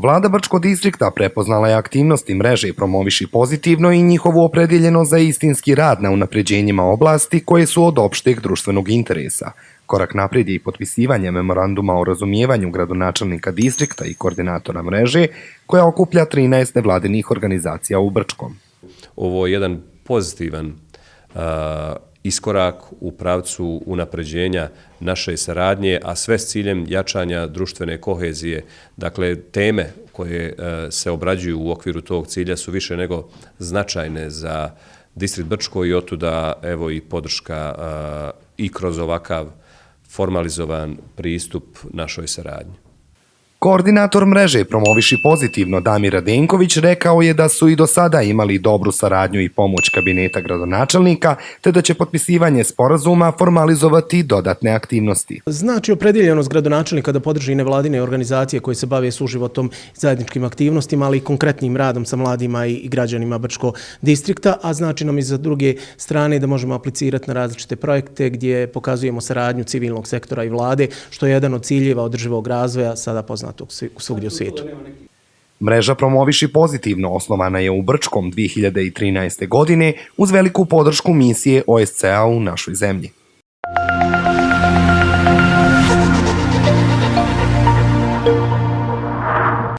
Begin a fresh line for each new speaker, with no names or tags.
Vlada Brčkog distrikta prepoznala je aktivnosti mreže Promoviši pozitivno i njihovu opredjeljenost za istinski rad na unapređenjima oblasti koje su od opšteg društvenog interesa. Korak naprijed je i potpisivanje memoranduma o razumijevanju gradonačelnika distrikta i koordinatora mreže koja okuplja 13 nevladinih organizacija u Brčkom.
Ovo je jedan pozitivan iskorak u pravcu unapređenja naše saradnje, a sve s ciljem jačanja društvene kohezije. Dakle, teme koje se obrađuju u okviru tog cilja su više nego značajne za distrikt Brčko i otuda evo i podrška i kroz ovakav formalizovan pristup našoj saradnji.
Koordinator mreže Promoviši pozitivno Damir Radenković rekao je da su i do sada imali dobru saradnju i pomoć kabineta gradonačelnika, te da će potpisivanje sporazuma formalizovati dodatne aktivnosti.
Znači opredjeljenost gradonačelnika da podrži nevladine organizacije koje se bave suživotom, zajedničkim aktivnostima, ali i konkretnim radom sa mladima i građanima Brčkog distrikta, a znači nam i za druge strane da možemo aplicirati na različite projekte gdje pokazujemo saradnju civilnog sektora i vlade, što je jedan od ciljeva održivog razvoja sada poznat svugdje u svijetu.
Mreža Promoviši pozitivno osnovana je u Brčkom 2013. godine uz veliku podršku misije OSCE-a u našoj zemlji.